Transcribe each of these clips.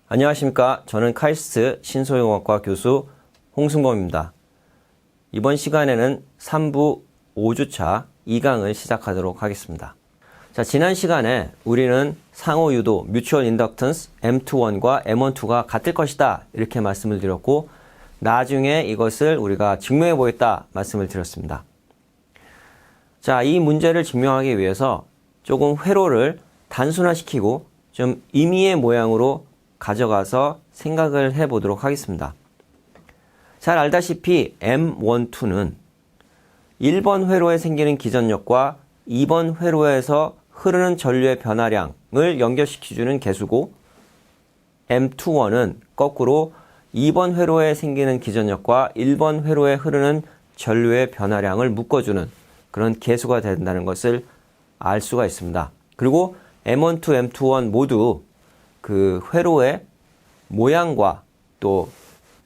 안녕하십니까. 저는 카이스트 신소용학과 교수 홍승범입니다. 이번 시간에는 3부 5주차 2강을 시작하도록 하겠습니다. 자, 지난 시간에 우리는 상호유도 Mutual Inductance M21과 M12가 같을 것이다 이렇게 말씀을 드렸고, 나중에 이것을 우리가 증명해 보겠다 말씀을 드렸습니다. 자, 이 문제를 증명하기 위해서 조금 회로를 단순화시키고 좀 임의의 모양으로 가져가서 생각을 해 보도록 하겠습니다. 잘 알다시피 M12는 1번 회로에 생기는 기전력과 2번 회로에서 흐르는 전류의 변화량을 연결시켜주는 계수고, M21은 거꾸로 2번 회로에 생기는 기전력과 1번 회로에 흐르는 전류의 변화량을 묶어주는 그런 계수가 된다는 것을 알 수가 있습니다. 그리고 M12, M21 모두 그 회로의 모양과 또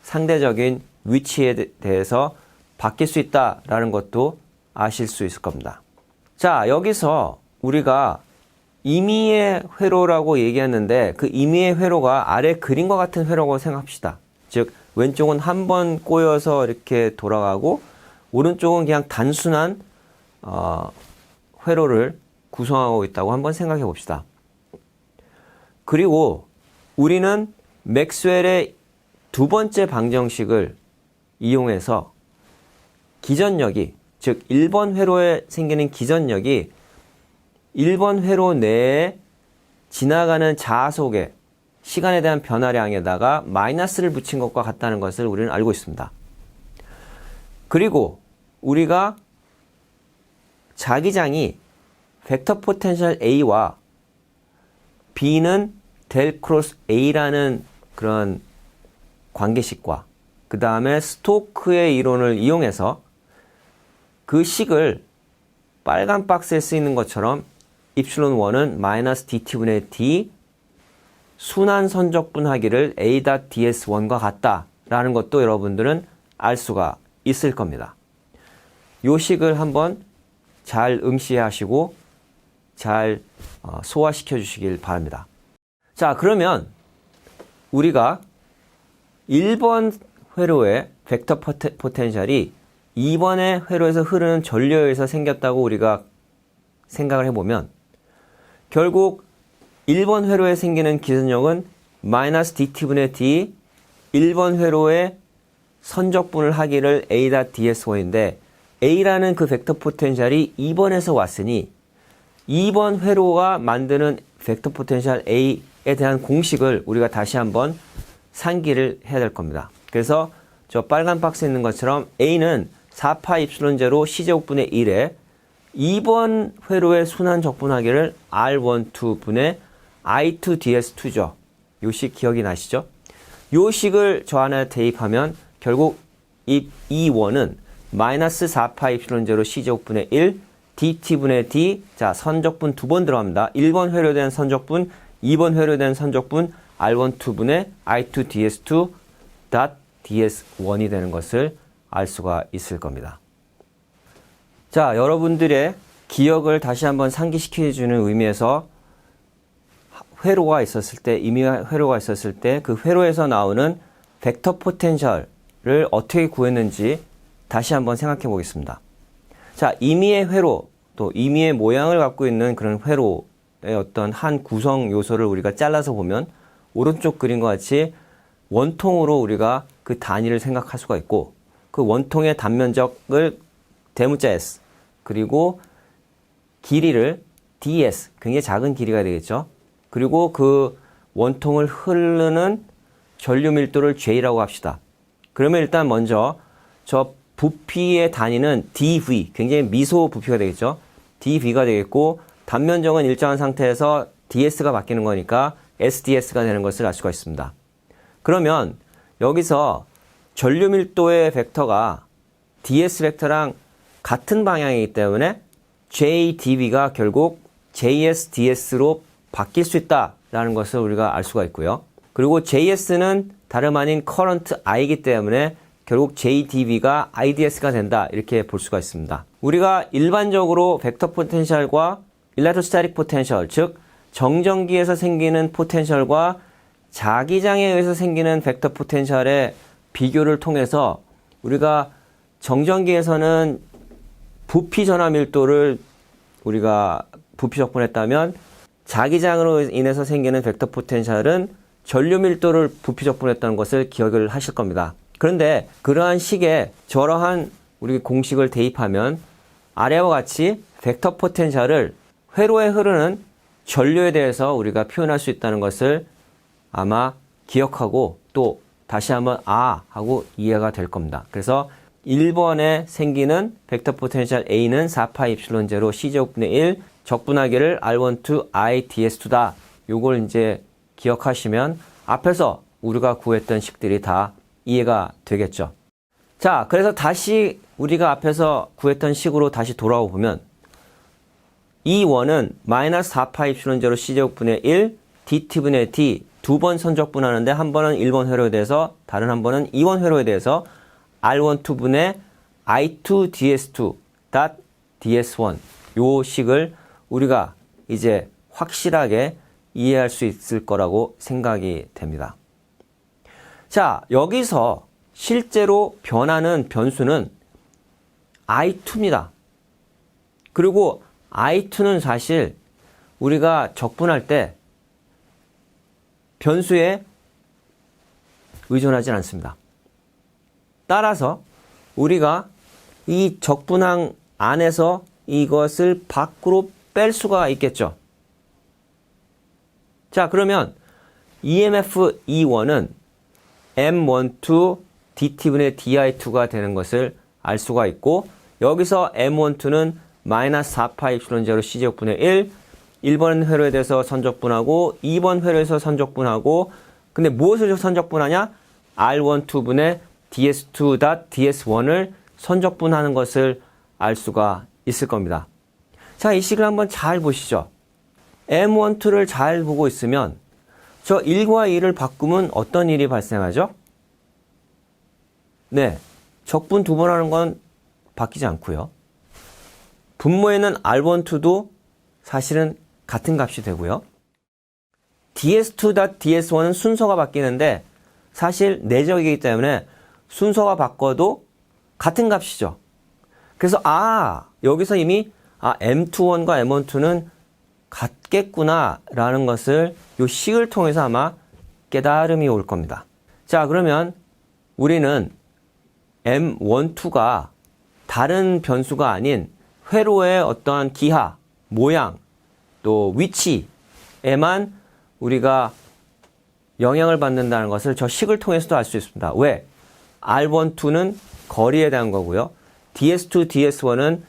상대적인 위치에 대해서 바뀔 수 있다라는 것도 아실 수 있을 겁니다. 자, 여기서 우리가 임의의 회로라고 얘기했는데, 그 임의의 회로가 아래 그림과 같은 회로라고 생각합시다. 즉, 왼쪽은 한 번 꼬여서 이렇게 돌아가고, 오른쪽은 그냥 단순한 회로를 구성하고 있다고 한번 생각해 봅시다. 그리고 우리는 맥스웰의 두 번째 방정식을 이용해서 기전력이, 즉 1번 회로에 생기는 기전력이 1번 회로 내에 지나가는 자속의 시간에 대한 변화량에다가 마이너스를 붙인 것과 같다는 것을 우리는 알고 있습니다. 그리고 우리가 자기장이 벡터 포텐셜 A와 B는 델 크로스 A라는 그런 관계식과 그 다음에 스토크의 이론을 이용해서 그 식을 빨간 박스에 쓰이는 것처럼 입실론 1은 마이너스 dt분의 d 순환 선적분하기를 a.ds1과 같다라는 것도 여러분들은 알 수가 있을 겁니다. 이 식을 한번 잘 응시하시고 잘 소화시켜 주시길 바랍니다. 자, 그러면 우리가 1번 회로의 벡터 포텐셜이 2번의 회로에서 흐르는 전류에 의해서 생겼다고 우리가 생각을 해보면, 결국 1번 회로에 생기는 기전력은 마이너스 dt분의 d 1번 회로의 선적분을 하기를 a.ds1인데, a라는 그 벡터 포텐셜이 2번에서 왔으니 2번 회로가 만드는 벡터 포텐셜 A에 대한 공식을 우리가 다시 한번 상기를 해야 될 겁니다. 그래서 저 빨간 박스에 있는 것처럼 A는 4파 입실론 제로 C제곱분의 1에 2번 회로의 순환 적분하기를 R12분의 I2ds2죠. 요 식 기억이 나시죠? 요 식을 저 안에 대입하면 결국 이 E1은 마이너스 4파 입실론 제로 C제곱분의 1 dt분의 d, 자, 선적분 두 번 들어갑니다. 1번 회로에 대한 선적분, 2번 회로에 대한 선적분, R12분의 I2ds2 ds1이 되는 것을 알 수가 있을 겁니다. 자, 여러분들의 기억을 다시 한번 상기시켜주는 의미에서 회로가 있었을 때, 임의 회로가 있었을 때 그 회로에서 나오는 벡터 포텐셜을 어떻게 구했는지 다시 한번 생각해 보겠습니다. 자, 임의의 회로, 또 임의의 모양을 갖고 있는 그런 회로의 어떤 한 구성 요소를 우리가 잘라서 보면 오른쪽 그림과 같이 원통으로 우리가 그 단위를 생각할 수가 있고, 그 원통의 단면적을 대문자 S, 그리고 길이를 ds, 굉장히 작은 길이가 되겠죠. 그리고 그 원통을 흐르는 전류 밀도를 J라고 합시다. 그러면 일단 먼저 저 부피의 단위는 dV, 굉장히 미소 부피가 되겠죠. dV가 되겠고, 단면적은 일정한 상태에서 ds가 바뀌는 거니까 sds가 되는 것을 알 수가 있습니다. 그러면 여기서 전류 밀도의 벡터가 ds 벡터랑 같은 방향이기 때문에 jdV가 결국 jsds로 바뀔 수 있다라는 것을 우리가 알 수가 있고요. 그리고 js는 다름 아닌 current I이기 때문에 결국 JDV가 IDS가 된다, 이렇게 볼 수가 있습니다. 우리가 일반적으로 벡터 포텐셜과 일렉트로스타틱 포텐셜, 즉 정전기에서 생기는 포텐셜과 자기장에 의해서 생기는 벡터 포텐셜의 비교를 통해서 우리가 정전기에서는 부피 전하 밀도를 우리가 부피 적분했다면 자기장으로 인해서 생기는 벡터 포텐셜은 전류 밀도를 부피 적분했다는 것을 기억을 하실 겁니다. 그런데 그러한 식에 저러한 우리 공식을 대입하면 아래와 같이 벡터 포텐셜을 회로에 흐르는 전류에 대해서 우리가 표현할 수 있다는 것을 아마 기억하고 또 다시 한번 하고 이해가 될 겁니다. 그래서 1번에 생기는 벡터 포텐셜 A는 4파이 입실론 제로 C제곱분의 1 적분하기를 R12 I ds2다. 요걸 이제 기억하시면 앞에서 우리가 구했던 식들이 다 이해가 되겠죠. 자, 그래서 다시 우리가 앞에서 구했던 식으로 다시 돌아오 보면 이 원은 마이너스 4파이 입실론 제로 C제곱분의 1 dt분의 d 두 번 선적분하는데 한 번은 1번 회로에 대해서 다른 한 번은 2번 회로에 대해서 R12분의 I2 ds2 ds1 요 식을 우리가 이제 확실하게 이해할 수 있을 거라고 생각이 됩니다. 자, 여기서 실제로 변하는 변수는 I2입니다. 그리고 I2는 사실 우리가 적분할 때 변수에 의존하지 않습니다. 따라서 우리가 이 적분항 안에서 이것을 밖으로 뺄 수가 있겠죠. 자, 그러면 EMF E1은 M12 dt분의 di2가 되는 것을 알 수가 있고 여기서 M12는 마이너스 4파이 입실론 제로 C제곱분의 1번 회로에 대해서 선적분하고 2번 회로에서 선적분하고 근데 무엇을 선적분하냐? R12분의 ds2 ds1을 선적분하는 것을 알 수가 있을 겁니다. 자, 이 식을 한번 잘 보시죠. M12를 잘 보고 있으면 저 1과 2를 바꾸면 어떤 일이 발생하죠? 네, 적분 두 번 하는 건 바뀌지 않고요. 분모에는 R12도 사실은 같은 값이 되고요. ds2 ds1은 순서가 바뀌는데 사실 내적이기 때문에 순서가 바꿔도 같은 값이죠. 그래서 여기서 이미 M21과 M12는 같겠구나 라는 것을 이 식을 통해서 아마 깨달음이 올 겁니다. 자, 그러면 우리는 M12가 다른 변수가 아닌 회로의 어떠한 기하, 모양, 또 위치에만 우리가 영향을 받는다는 것을 저 식을 통해서도 알 수 있습니다. 왜? R12는 거리에 대한 거고요. ds2, ds1은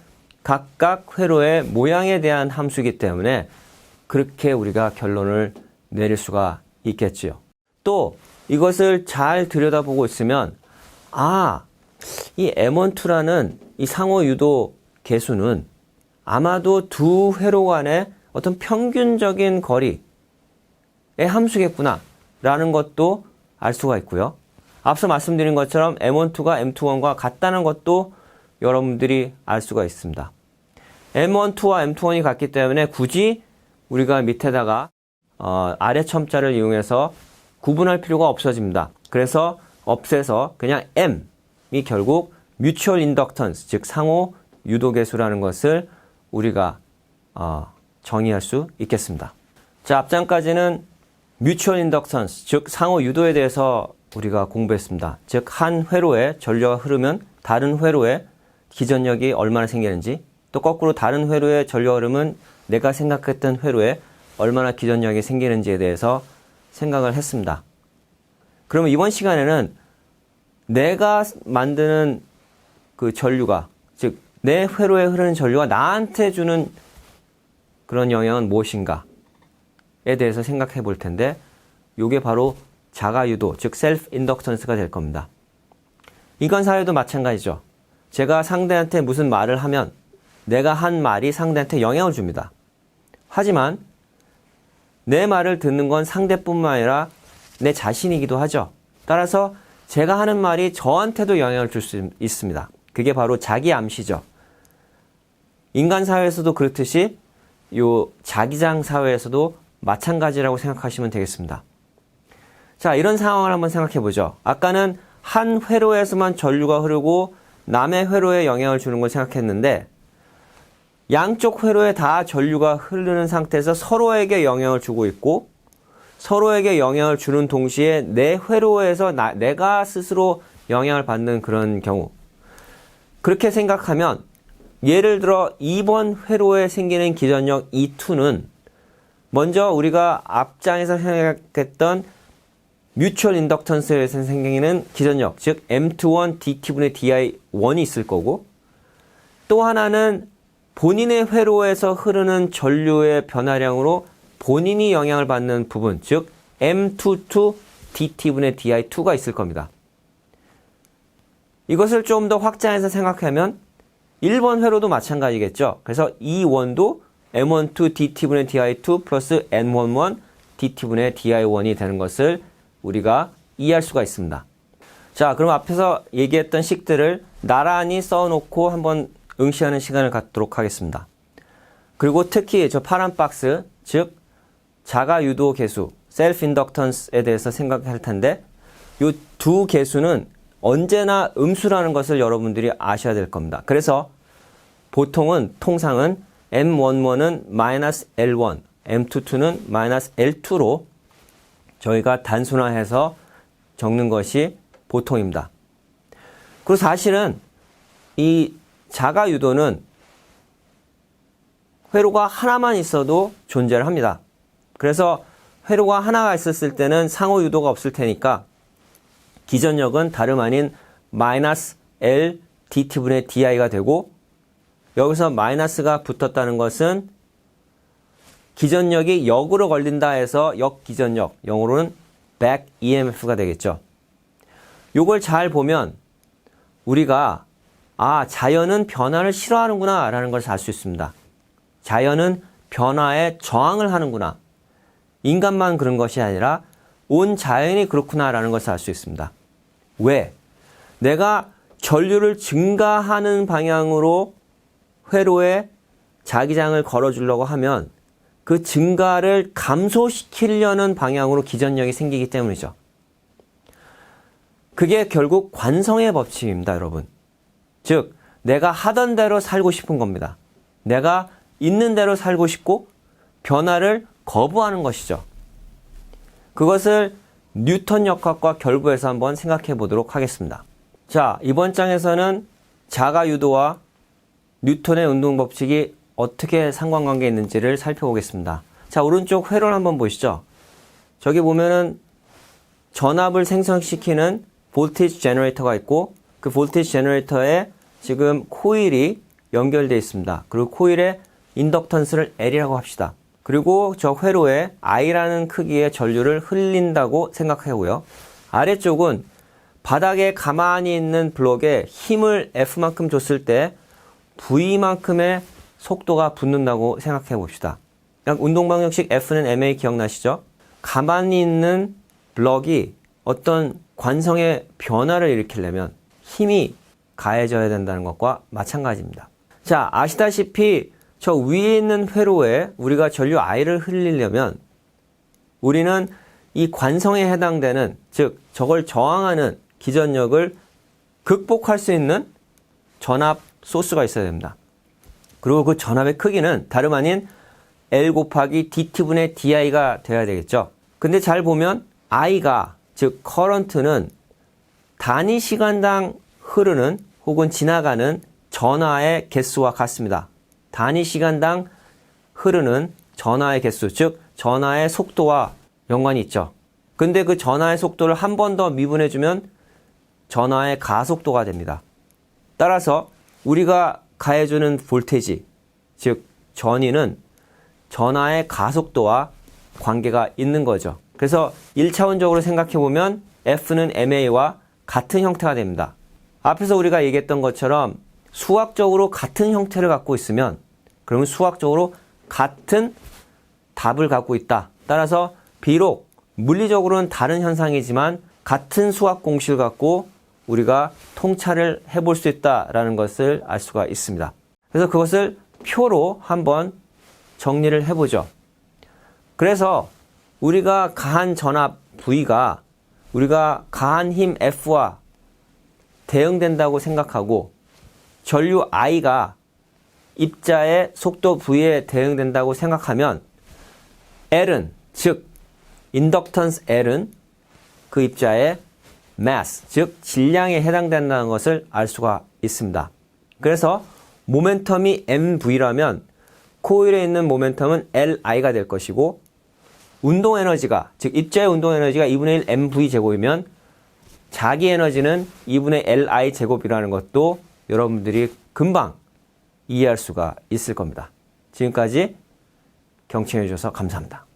각각 회로의 모양에 대한 함수이기 때문에 그렇게 우리가 결론을 내릴 수가 있겠지요. 또 이것을 잘 들여다보고 있으면 이 M12라는 이 상호 유도 계수는 아마도 두 회로 간의 어떤 평균적인 거리의 함수겠구나 라는 것도 알 수가 있고요. 앞서 말씀드린 것처럼 M12가 M21과 같다는 것도 여러분들이 알 수가 있습니다. M12와 M21이 같기 때문에 굳이 우리가 밑에다가 아래 첨자를 이용해서 구분할 필요가 없어집니다. 그래서 없애서 그냥 M이 결국 Mutual Inductance, 즉 상호 유도계수라는 것을 우리가 정의할 수 있겠습니다. 자, 앞장까지는 Mutual Inductance, 즉 상호 유도에 대해서 우리가 공부했습니다. 즉 한 회로에 전류가 흐르면 다른 회로에 기전력이 얼마나 생기는지, 또 거꾸로 다른 회로에 전류가 흐르면 내가 생각했던 회로에 얼마나 기전력이 생기는지에 대해서 생각을 했습니다. 그러면 이번 시간에는 내가 만드는 그 전류가, 즉 내 회로에 흐르는 전류가 나한테 주는 그런 영향은 무엇인가에 대해서 생각해 볼 텐데, 이게 바로 자가유도, 즉 셀프 인덕턴스가 될 겁니다. 인간 사회도 마찬가지죠. 제가 상대한테 무슨 말을 하면 내가 한 말이 상대한테 영향을 줍니다. 하지만 내 말을 듣는 건 상대뿐만 아니라 내 자신이기도 하죠. 따라서 제가 하는 말이 저한테도 영향을 줄 수 있습니다. 그게 바로 자기 암시죠. 인간 사회에서도 그렇듯이 요 자기장 사회에서도 마찬가지라고 생각하시면 되겠습니다. 자, 이런 상황을 한번 생각해 보죠. 아까는 한 회로에서만 전류가 흐르고 남의 회로에 영향을 주는 걸 생각했는데 양쪽 회로에 다 전류가 흐르는 상태에서 서로에게 영향을 주고 있고 서로에게 영향을 주는 동시에 내 회로에서 내가 스스로 영향을 받는 그런 경우. 그렇게 생각하면 예를 들어 2번 회로에 생기는 기전력 E2는 먼저 우리가 앞장에서 생각했던 뮤추얼 인덕턴스에서 생기는 기전력, 즉 M21 DT분의 DI1이 있을 거고 또 하나는 본인의 회로에서 흐르는 전류의 변화량으로 본인이 영향을 받는 부분, 즉 M22 DT분의 DI2가 있을 겁니다. 이것을 좀 더 확장해서 생각하면 1번 회로도 마찬가지겠죠. 그래서 E1도 M12 DT분의 DI2 플러스 N11 DT분의 DI1이 되는 것을 우리가 이해할 수가 있습니다. 자, 그럼 앞에서 얘기했던 식들을 나란히 써놓고 한번 응시하는 시간을 갖도록 하겠습니다. 그리고 특히 저 파란 박스, 즉 자가 유도 계수, 셀프 인덕턴스에 대해서 생각할 텐데 이 두 계수는 언제나 음수라는 것을 여러분들이 아셔야 될 겁니다. 그래서 통상은 M11은 마이너스 L1, M22는 마이너스 L2로 저희가 단순화해서 적는 것이 보통입니다. 그리고 사실은 이 자가 유도는 회로가 하나만 있어도 존재를 합니다. 그래서 회로가 하나가 있었을 때는 상호 유도가 없을 테니까 기전력은 다름 아닌 마이너스 L DT분의 DI가 되고 여기서 마이너스가 붙었다는 것은 기전력이 역으로 걸린다 해서 역기전력, 영어로는 back EMF가 되겠죠. 요걸 잘 보면 우리가 자연은 변화를 싫어하는구나 라는 걸 알 수 있습니다. 자연은 변화에 저항을 하는구나. 인간만 그런 것이 아니라 온 자연이 그렇구나 라는 것을 알 수 있습니다. 왜? 내가 전류를 증가하는 방향으로 회로에 자기장을 걸어주려고 하면 그 증가를 감소시키려는 방향으로 기전력이 생기기 때문이죠. 그게 결국 관성의 법칙입니다, 여러분. 즉, 내가 하던 대로 살고 싶은 겁니다. 내가 있는 대로 살고 싶고 변화를 거부하는 것이죠. 그것을 뉴턴 역학과 결부해서 한번 생각해 보도록 하겠습니다. 자, 이번 장에서는 자가 유도와 뉴턴의 운동 법칙이 어떻게 상관관계 있는지를 살펴보겠습니다. 자, 오른쪽 회로를 한번 보시죠. 저기 보면은 전압을 생성시키는 볼티지 제너레이터가 있고 그 볼티지 제너레이터에 지금 코일이 연결되어 있습니다. 그리고 코일의 인덕턴스를 L이라고 합시다. 그리고 저 회로에 I라는 크기의 전류를 흘린다고 생각하고요. 아래쪽은 바닥에 가만히 있는 블록에 힘을 F만큼 줬을 때 V만큼의 속도가 붙는다고 생각해 봅시다. 운동방정식 F는 ma 기억나시죠? 가만히 있는 블럭이 어떤 관성의 변화를 일으키려면 힘이 가해져야 된다는 것과 마찬가지입니다. 자, 아시다시피 저 위에 있는 회로에 우리가 전류 I를 흘리려면 우리는 이 관성에 해당되는, 즉 저걸 저항하는 기전력을 극복할 수 있는 전압 소스가 있어야 됩니다. 그리고 그 전압의 크기는 다름 아닌 L 곱하기 DT분의 DI가 돼야 되겠죠. 근데 잘 보면 I가, 즉 커런트는 단위 시간당 흐르는 혹은 지나가는 전하의 개수와 같습니다. 단위 시간당 흐르는 전하의 개수, 즉 전하의 속도와 연관이 있죠. 근데 그 전하의 속도를 한 번 더 미분해주면 전하의 가속도가 됩니다. 따라서 우리가 가해주는 볼테이지, 즉 전위는 전하의 가속도와 관계가 있는 거죠. 그래서 1차원적으로 생각해보면 F는 MA와 같은 형태가 됩니다. 앞에서 우리가 얘기했던 것처럼 수학적으로 같은 형태를 갖고 있으면 그러면 수학적으로 같은 답을 갖고 있다. 따라서 비록 물리적으로는 다른 현상이지만 같은 수학 공식을 갖고 우리가 통찰을 해볼 수 있다라는 것을 알 수가 있습니다. 그래서 그것을 표로 한번 정리를 해보죠. 그래서 우리가 가한 전압 V가 우리가 가한 힘 F와 대응된다고 생각하고 전류 I가 입자의 속도 V에 대응된다고 생각하면 L은, 즉 인덕턴스 L은 그 입자의 mass, 즉 질량에 해당된다는 것을 알 수가 있습니다. 그래서 모멘텀이 mv라면 코일에 있는 모멘텀은 li가 될 것이고 운동 에너지가, 즉 입자의 운동 에너지가 2분의 1 mv 제곱이면 자기 에너지는 2분의 li 제곱이라는 것도 여러분들이 금방 이해할 수가 있을 겁니다. 지금까지 경청해 주셔서 감사합니다.